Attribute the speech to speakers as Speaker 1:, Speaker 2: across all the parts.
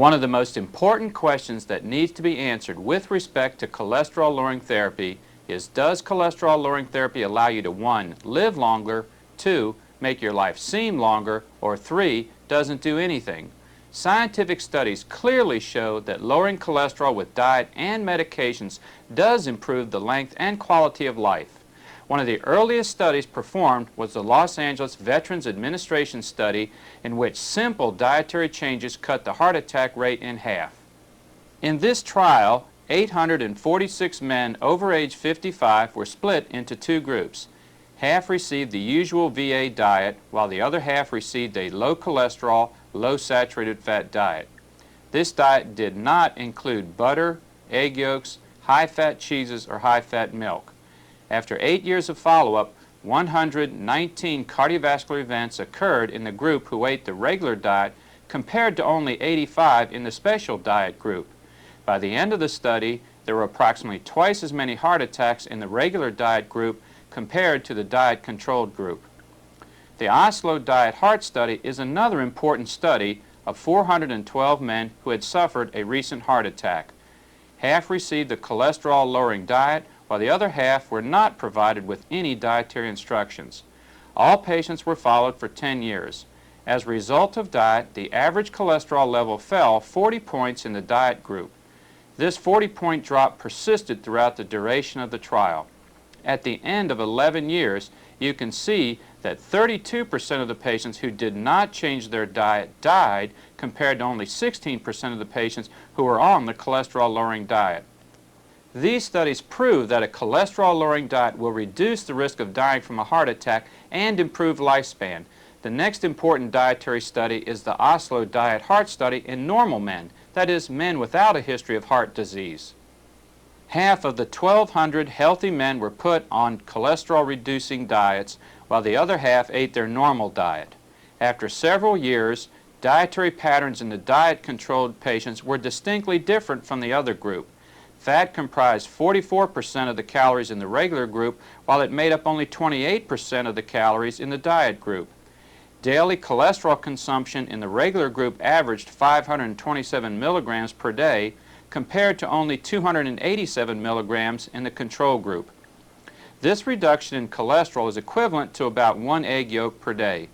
Speaker 1: One of the most important questions that needs to be answered with respect to cholesterol-lowering therapy is, does cholesterol-lowering therapy allow you to 1. Live longer, 2. Make your life seem longer, or 3. Doesn't do anything? Scientific studies clearly show that lowering cholesterol with diet and medications does improve the length and quality of life. One of the earliest studies performed was the Los Angeles Veterans Administration study, in which simple dietary changes cut the heart attack rate in half. In this trial, 846 men over age 55 were split into 2 groups. Half received the usual VA diet, while the other half received a low cholesterol, low saturated fat diet. This diet did not include butter, egg yolks, high-fat cheeses, or high-fat milk. After 8 years of follow-up, 119 cardiovascular events occurred in the group who ate the regular diet compared to only 85 in the special diet group. By the end of the study, there were approximately twice as many heart attacks in the regular diet group compared to the diet-controlled group. The Oslo Diet Heart Study is another important study of 412 men who had suffered a recent heart attack. Half received a cholesterol-lowering diet, while the other half were not provided with any dietary instructions. All patients were followed for 10 years. As a result of diet, the average cholesterol level fell 40 points in the diet group. This 40-point drop persisted throughout the duration of the trial. At the end of 11 years, you can see that 32% of the patients who did not change their diet died, compared to only 16% of the patients who were on the cholesterol-lowering diet. These studies prove that a cholesterol-lowering diet will reduce the risk of dying from a heart attack and improve lifespan. The next important dietary study is the Oslo Diet Heart Study in normal men, that is, men without a history of heart disease. Half of the 1,200 healthy men were put on cholesterol-reducing diets, while the other half ate their normal diet. After several years, dietary patterns in the diet-controlled patients were distinctly different from the other group. Fat comprised 44% of the calories in the regular group, while it made up only 28% of the calories in the diet group. Daily cholesterol consumption in the regular group averaged 527 milligrams per day, compared to only 287 milligrams in the control group. This reduction in cholesterol is equivalent to about 1 egg yolk per day.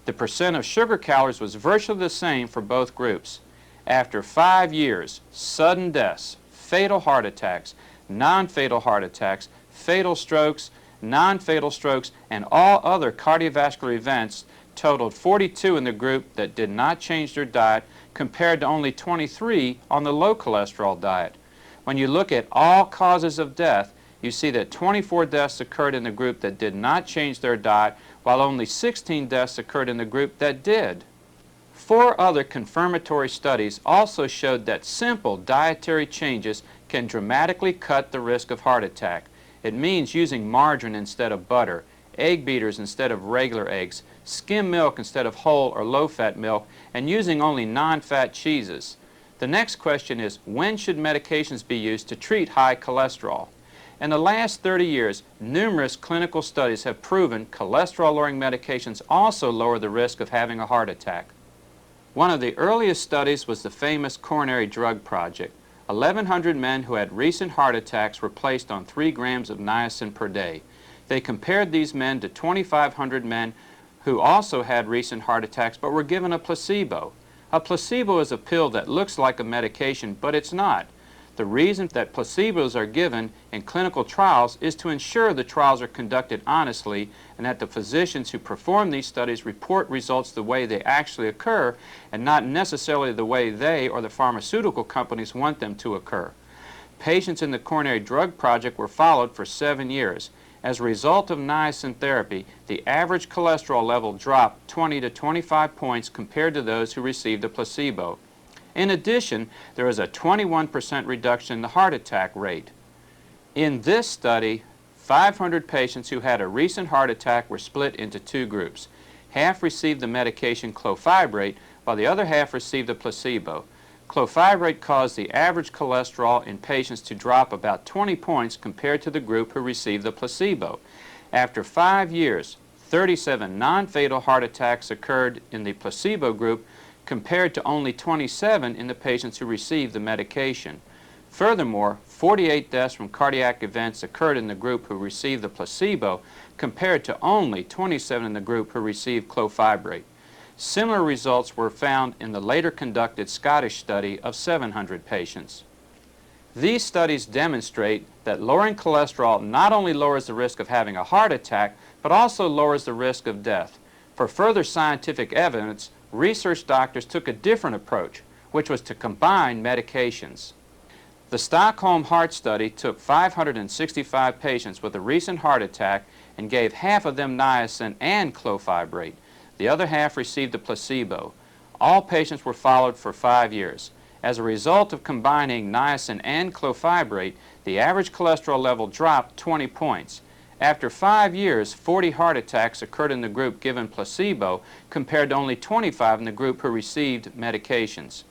Speaker 1: The percent of sugar calories was virtually the same for both groups. After 5 years, sudden deaths, fatal heart attacks, non-fatal heart attacks, fatal strokes, non-fatal strokes, and all other cardiovascular events totaled 42 in the group that did not change their diet, compared to only 23 on the low cholesterol diet. When you look at all causes of death, you see that 24 deaths occurred in the group that did not change their diet, while only 16 deaths occurred in the group that did. 4 other confirmatory studies also showed that simple dietary changes can dramatically cut the risk of heart attack. It means using margarine instead of butter, egg beaters instead of regular eggs, skim milk instead of whole or low-fat milk, and using only non-fat cheeses. The next question is, when should medications be used to treat high cholesterol? In the last 30 years, numerous clinical studies have proven cholesterol-lowering medications also lower the risk of having a heart attack. One of the earliest studies was the famous coronary drug project. 1,100 men who had recent heart attacks were placed on 3 grams of niacin per day. They compared these men to 2,500 men who also had recent heart attacks but were given a placebo. A placebo is a pill that looks like a medication, but it's not. The reason that placebos are given in clinical trials is to ensure the trials are conducted honestly and that the physicians who perform these studies report results the way they actually occur and not necessarily the way they or the pharmaceutical companies want them to occur. Patients in the coronary drug project were followed for 7 years. As a result of niacin therapy, the average cholesterol level dropped 20 to 25 points compared to those who received a placebo. In addition, there is a 21% reduction in the heart attack rate. In this study, 500 patients who had a recent heart attack were split into 2 groups. Half received the medication clofibrate, while the other half received a placebo. Clofibrate caused the average cholesterol in patients to drop about 20 points compared to the group who received the placebo. After 5 years, 37 non-fatal heart attacks occurred in the placebo group compared to only 27 in the patients who received the medication. Furthermore, 48 deaths from cardiac events occurred in the group who received the placebo compared to only 27 in the group who received clofibrate. Similar results were found in the later conducted Scottish study of 700 patients. These studies demonstrate that lowering cholesterol not only lowers the risk of having a heart attack, but also lowers the risk of death. For further scientific evidence, research doctors took a different approach, which was to combine medications. The Stockholm Heart Study took 565 patients with a recent heart attack and gave half of them niacin and clofibrate. The other half received the placebo. All patients were followed for 5 years. As a result of combining niacin and clofibrate, the average cholesterol level dropped 20 points. After 5 years, 40 heart attacks occurred in the group given placebo compared to only 25 in the group who received medications.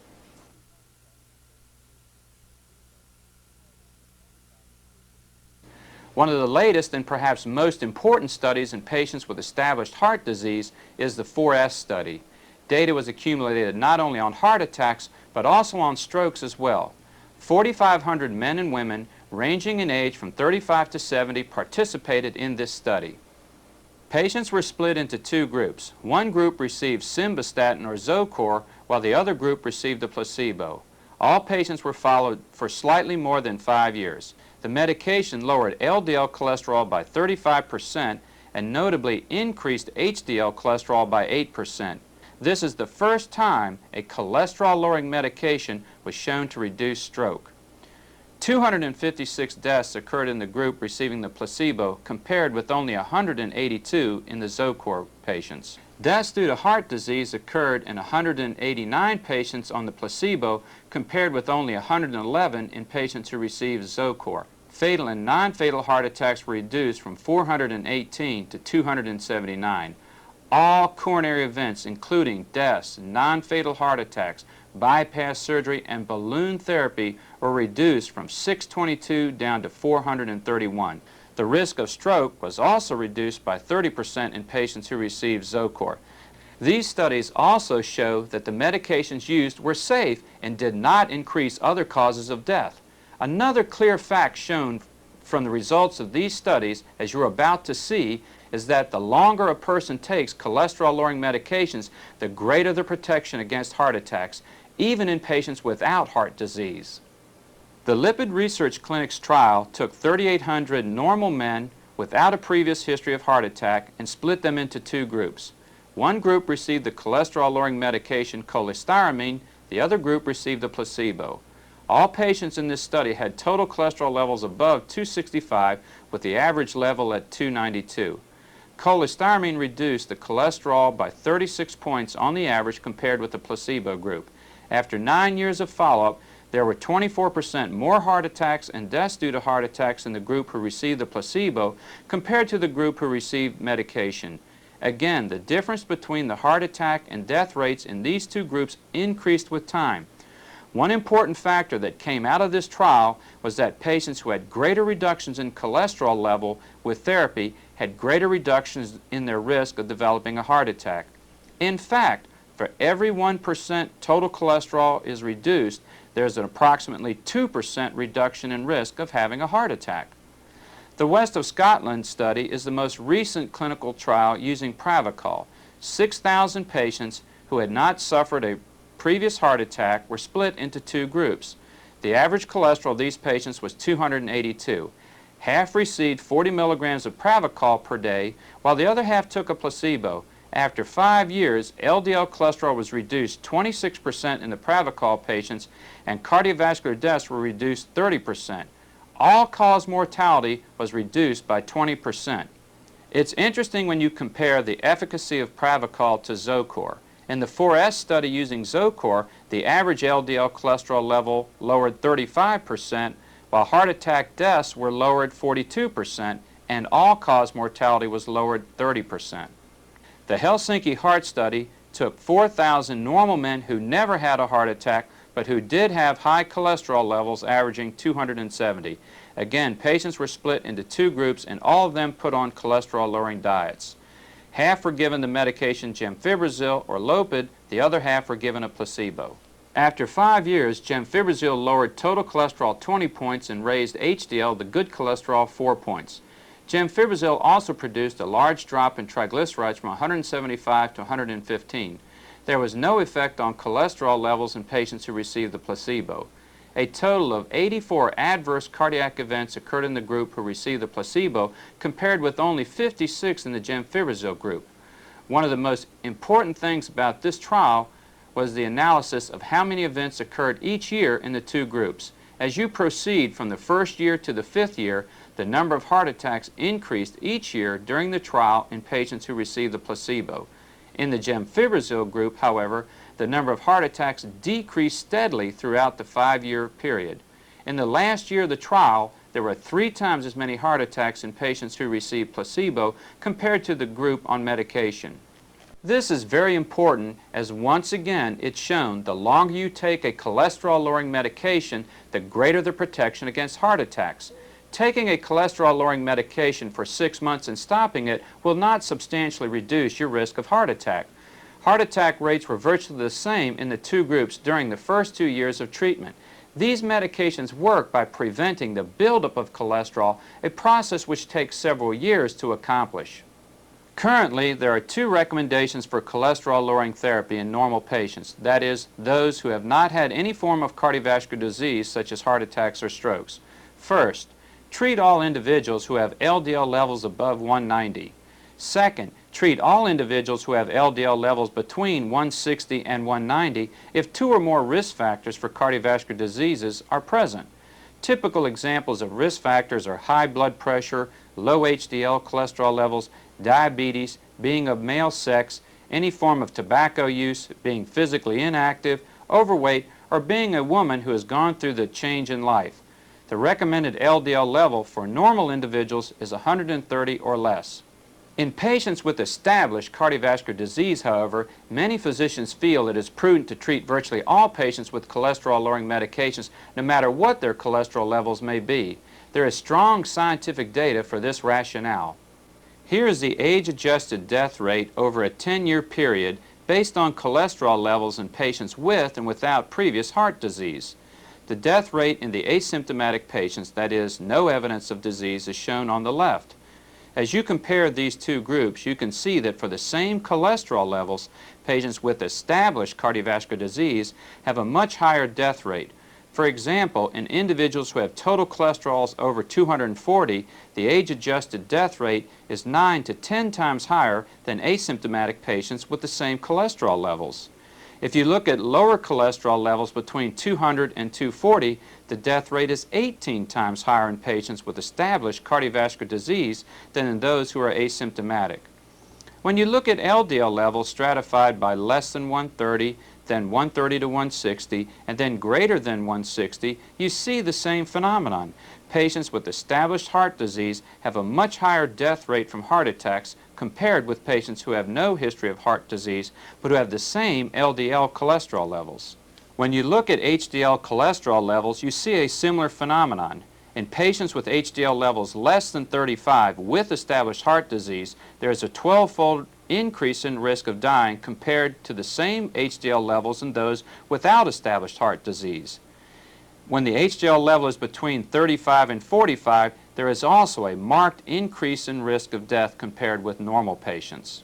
Speaker 1: One of the latest and perhaps most important studies in patients with established heart disease is the FACC study. Data was accumulated not only on heart attacks, but also on strokes as well. 4,500 men and women ranging in age from 35 to 70 participated in this study. Patients were split into two groups. One group received simvastatin or Zocor, while the other group received the placebo. All patients were followed for slightly more than 5 years. The medication lowered LDL cholesterol by 35% and notably increased HDL cholesterol by 8%. This is the first time a cholesterol-lowering medication was shown to reduce stroke. 256 deaths occurred in the group receiving the placebo compared with only 182 in the Zocor patients. Deaths due to heart disease occurred in 189 patients on the placebo compared with only 111 in patients who received Zocor. Fatal and non-fatal heart attacks were reduced from 418 to 279. All coronary events, including deaths, non-fatal heart attacks, bypass surgery, and balloon therapy, were reduced from 622 down to 431. The risk of stroke was also reduced by 30% in patients who received Zocor. These studies also show that the medications used were safe and did not increase other causes of death. Another clear fact shown from the results of these studies, as you're about to see, is that the longer a person takes cholesterol-lowering medications, the greater the protection against heart attacks, even in patients without heart disease. The Lipid Research Clinic's trial took 3,800 normal men without a previous history of heart attack and split them into two groups. One group received the cholesterol-lowering medication cholestyramine, the other group received the placebo. All patients in this study had total cholesterol levels above 265, with the average level at 292. Cholestyramine reduced the cholesterol by 36 points on the average compared with the placebo group. After 9 years of follow-up, there were 24% more heart attacks and deaths due to heart attacks in the group who received the placebo compared to the group who received medication. Again, the difference between the heart attack and death rates in these two groups increased with time. One important factor that came out of this trial was that patients who had greater reductions in cholesterol level with therapy had greater reductions in their risk of developing a heart attack. In fact, for every 1% total cholesterol is reduced, there's an approximately 2% reduction in risk of having a heart attack. The West of Scotland study is the most recent clinical trial using Pravachol. 6,000 patients who had not suffered a previous heart attack were split into two groups. The average cholesterol of these patients was 282. Half received 40 milligrams of Pravachol per day, while the other half took a placebo. After 5 years, LDL cholesterol was reduced 26% in the Pravachol patients, and cardiovascular deaths were reduced 30%. All-cause mortality was reduced by 20%. It's interesting when you compare the efficacy of Pravachol to Zocor. In the 4S study using Zocor, the average LDL cholesterol level lowered 35%, while heart attack deaths were lowered 42%, and all-cause mortality was lowered 30%. The Helsinki Heart Study took 4,000 normal men who never had a heart attack, but who did have high cholesterol levels averaging 270. Again, patients were split into two groups, and all of them put on cholesterol-lowering diets. Half were given the medication gemfibrozil or Lopid The other half were given a placebo. After 5 years, gemfibrozil lowered total cholesterol 20 points and raised HDL, the good cholesterol, 4 points. Gemfibrozil also produced a large drop in triglycerides from 175 to 115. There was no effect on cholesterol levels in patients who received the placebo. A total of 84 adverse cardiac events occurred in the group who received the placebo, compared with only 56 in the gemfibrozil group. One of the most important things about this trial was the analysis of how many events occurred each year in the two groups. As you proceed from the first year to the 5th year, the number of heart attacks increased each year during the trial in patients who received the placebo. In the gemfibrozil group, however, the number of heart attacks decreased steadily throughout the 5-year period. In the last year of the trial, there were 3 times as many heart attacks in patients who received placebo compared to the group on medication. This is very important, as once again it's shown the longer you take a cholesterol-lowering medication, the greater the protection against heart attacks. Taking a cholesterol-lowering medication for 6 months and stopping it will not substantially reduce your risk of heart attack. Heart attack rates were virtually the same in the two groups during the first 2 years of treatment. These medications work by preventing the buildup of cholesterol, a process which takes several years to accomplish. Currently, there are 2 recommendations for cholesterol-lowering therapy in normal patients, that is, those who have not had any form of cardiovascular disease such as heart attacks or strokes. First, treat all individuals who have LDL levels above 190. Second, treat all individuals who have LDL levels between 160 and 190 if 2 or more risk factors for cardiovascular diseases are present. Typical examples of risk factors are high blood pressure, low HDL cholesterol levels, diabetes, being of male sex, any form of tobacco use, being physically inactive, overweight, or being a woman who has gone through the change in life. The recommended LDL level for normal individuals is 130 or less. In patients with established cardiovascular disease, however, many physicians feel it is prudent to treat virtually all patients with cholesterol-lowering medications, no matter what their cholesterol levels may be. There is strong scientific data for this rationale. Here is the age-adjusted death rate over a 10-year period based on cholesterol levels in patients with and without previous heart disease. The death rate in the asymptomatic patients, that is, no evidence of disease, is shown on the left. As you compare these two groups, you can see that for the same cholesterol levels, patients with established cardiovascular disease have a much higher death rate. For example, in individuals who have total cholesterols over 240, the age-adjusted death rate is 9 to 10 times higher than asymptomatic patients with the same cholesterol levels. If you look at lower cholesterol levels between 200 and 240, the death rate is 18 times higher in patients with established cardiovascular disease than in those who are asymptomatic. When you look at LDL levels stratified by less than 130, then 130 to 160, and then greater than 160, you see the same phenomenon. Patients with established heart disease have a much higher death rate from heart attacks compared with patients who have no history of heart disease but who have the same LDL cholesterol levels. When you look at HDL cholesterol levels, you see a similar phenomenon. In patients with HDL levels less than 35 with established heart disease, there is a 12-fold increase in risk of dying compared to the same HDL levels in those without established heart disease. When the HDL level is between 35 and 45, there is also a marked increase in risk of death compared with normal patients.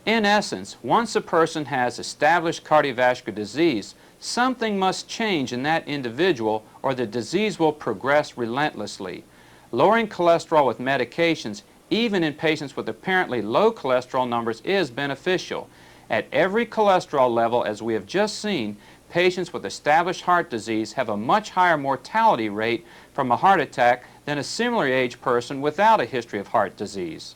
Speaker 1: In essence, once a person has established cardiovascular disease, something must change in that individual or the disease will progress relentlessly. Lowering cholesterol with medications, even in patients with apparently low cholesterol numbers, is beneficial. At every cholesterol level, as we have just seen, patients with established heart disease have a much higher mortality rate from a heart attack than a similar age person without a history of heart disease.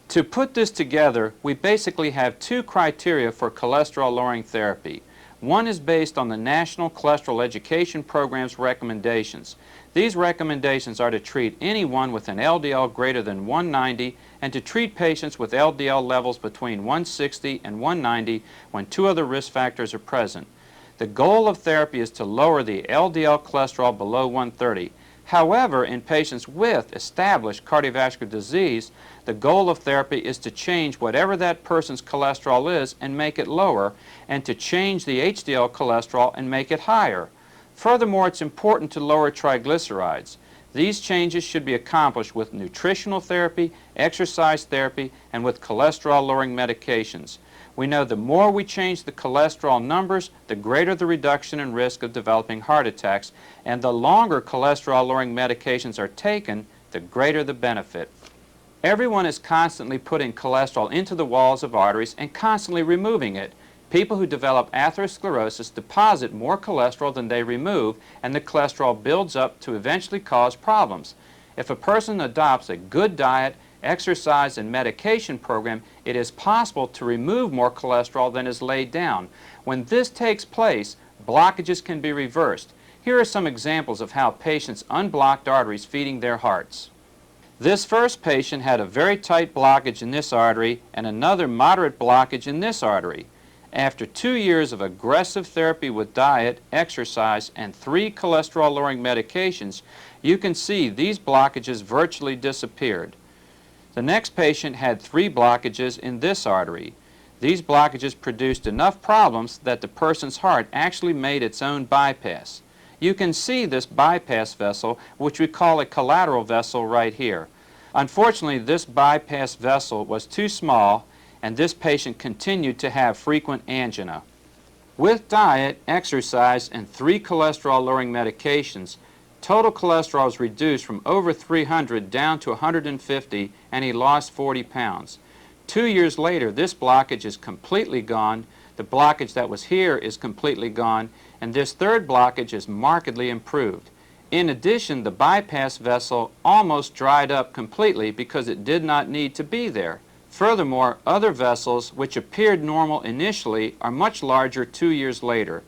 Speaker 1: To put this together, we basically have 2 criteria for cholesterol-lowering therapy. One is based on the National Cholesterol Education Program's recommendations. These recommendations are to treat anyone with an LDL greater than 190 and to treat patients with LDL levels between 160 and 190 when 2 other risk factors are present. The goal of therapy is to lower the LDL cholesterol below 130. However, in patients with established cardiovascular disease, the goal of therapy is to change whatever that person's cholesterol is and make it lower, and to change the HDL cholesterol and make it higher. Furthermore, it's important to lower triglycerides. These changes should be accomplished with nutritional therapy, exercise therapy, and with cholesterol-lowering medications. We know the more we change the cholesterol numbers, the greater the reduction in risk of developing heart attacks, and the longer cholesterol-lowering medications are taken, the greater the benefit. Everyone is constantly putting cholesterol into the walls of arteries and constantly removing it. People who develop atherosclerosis deposit more cholesterol than they remove, and the cholesterol builds up to eventually cause problems. If a person adopts a good diet, exercise, and medication program, it is possible to remove more cholesterol than is laid down. When this takes place, blockages can be reversed. Here are some examples of how patients unblocked arteries feeding their hearts. This first patient had a very tight blockage in this artery and another moderate blockage in this artery. After 2 years of aggressive therapy with diet, exercise, and 3 cholesterol-lowering medications, you can see these blockages virtually disappeared. The next patient had 3 blockages in this artery. These blockages produced enough problems that the person's heart actually made its own bypass. You can see this bypass vessel, which we call a collateral vessel, right here. Unfortunately, this bypass vessel was too small, and this patient continued to have frequent angina. With diet, exercise, and 3 cholesterol-lowering medications, total cholesterol was reduced from over 300 down to 150, and he lost 40 pounds. 2 years later, this blockage is completely gone. The blockage that was here is completely gone, and this third blockage is markedly improved. In addition, the bypass vessel almost dried up completely because it did not need to be there. Furthermore, other vessels, which appeared normal initially, are much larger 2 years later.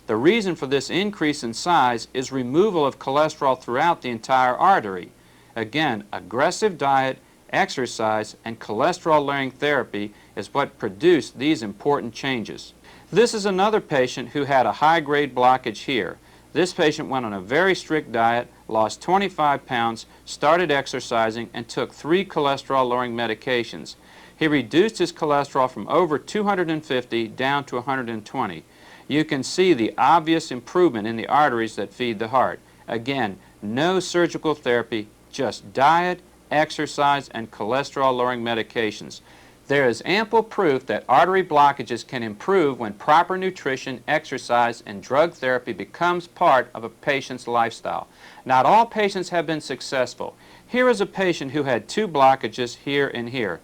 Speaker 1: The reason for this increase in size is removal of cholesterol throughout the entire artery. Again, aggressive diet, exercise, and cholesterol-lowering therapy is what produced these important changes. This is another patient who had a high-grade blockage here. This patient went on a very strict diet, lost 25 pounds, started exercising, and took 3 cholesterol-lowering medications. He reduced his cholesterol from over 250 down to 120. You can see the obvious improvement in the arteries that feed the heart. Again, no surgical therapy, just diet, exercise, and cholesterol-lowering medications. There is ample proof that artery blockages can improve when proper nutrition, exercise, and drug therapy becomes part of a patient's lifestyle. Not all patients have been successful. Here is a patient who had 2 blockages here and here.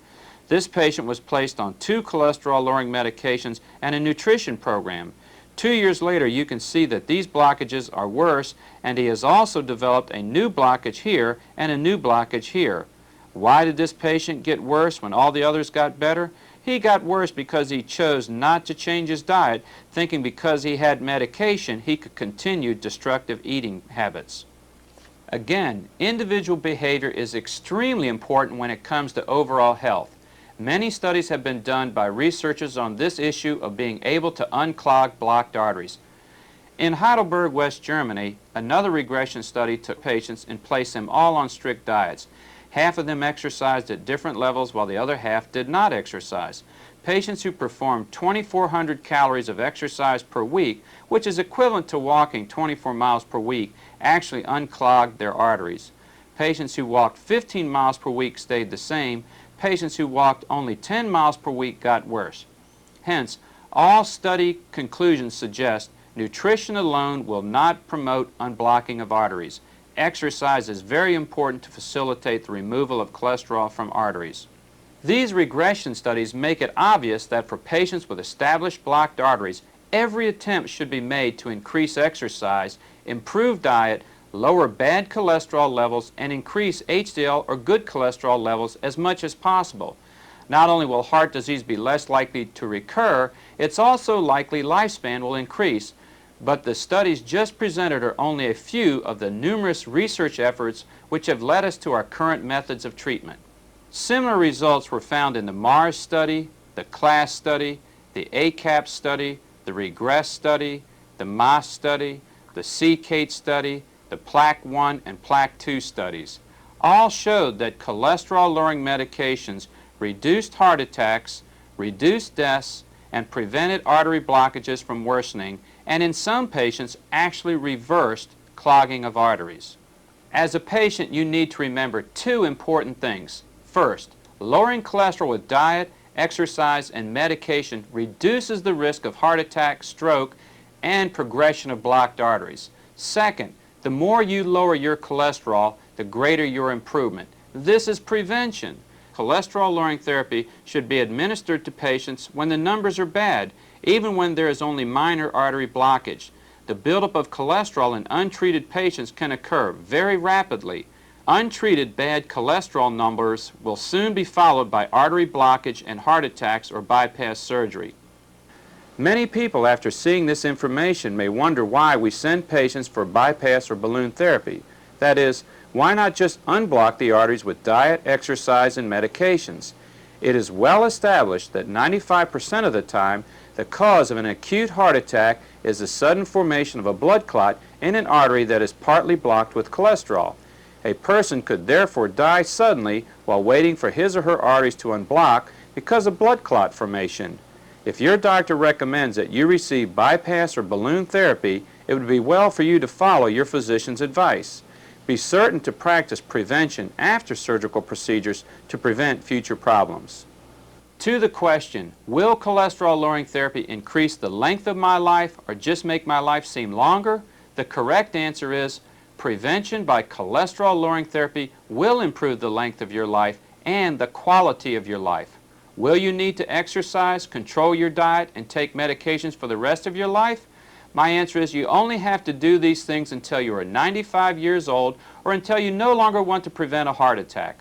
Speaker 1: This patient was placed on 2 cholesterol-lowering medications and a nutrition program. 2 years later, you can see that these blockages are worse, and he has also developed a new blockage here and a new blockage here. Why did this patient get worse when all the others got better? He got worse because he chose not to change his diet, thinking because he had medication he could continue destructive eating habits. Again, individual behavior is extremely important when it comes to overall health. Many studies have been done by researchers on this issue of being able to unclog blocked arteries. In Heidelberg, West Germany, another regression study took patients and placed them all on strict diets. Half of them exercised at different levels while the other half did not exercise. Patients who performed 2,400 calories of exercise per week, which is equivalent to walking 24 miles per week, actually unclogged their arteries. Patients who walked 15 miles per week stayed the same. Patients who walked only 10 miles per week got worse. Hence, all study conclusions suggest nutrition alone will not promote unblocking of arteries. Exercise is very important to facilitate the removal of cholesterol from arteries. These regression studies make it obvious that for patients with established blocked arteries, every attempt should be made to increase exercise, improve diet, lower bad cholesterol levels, and increase HDL or good cholesterol levels as much as possible. Not only will heart disease be less likely to recur, it's also likely lifespan will increase. But the studies just presented are only a few of the numerous research efforts which have led us to our current methods of treatment. Similar results were found in the MARS study, the CLASS study, the ACAP study, the REGRESS study, the MAS study, the CKATE study, the Plaque 1 and Plaque 2 studies, all showed that cholesterol-lowering medications reduced heart attacks, reduced deaths, and prevented artery blockages from worsening, and in some patients actually reversed clogging of arteries. As a patient, you need to remember two important things. First, lowering cholesterol with diet, exercise, and medication reduces the risk of heart attack, stroke, and progression of blocked arteries. Second, the more you lower your cholesterol, the greater your improvement. This is prevention. Cholesterol-lowering therapy should be administered to patients when the numbers are bad, even when there is only minor artery blockage. The buildup of cholesterol in untreated patients can occur very rapidly. Untreated bad cholesterol numbers will soon be followed by artery blockage and heart attacks or bypass surgery. Many people, after seeing this information, may wonder why we send patients for bypass or balloon therapy. That is, why not just unblock the arteries with diet, exercise, and medications? It is well established that 95% of the time, the cause of an acute heart attack is the sudden formation of a blood clot in an artery that is partly blocked with cholesterol. A person could therefore die suddenly while waiting for his or her arteries to unblock because of blood clot formation. If your doctor recommends that you receive bypass or balloon therapy, it would be well for you to follow your physician's advice. Be certain to practice prevention after surgical procedures to prevent future problems. To the question, will cholesterol-lowering therapy increase the length of my life or just make my life seem longer? The correct answer is prevention by cholesterol-lowering therapy will improve the length of your life and the quality of your life. Will you need to exercise, control your diet, and take medications for the rest of your life? My answer is you only have to do these things until you are 95 years old or until you no longer want to prevent a heart attack.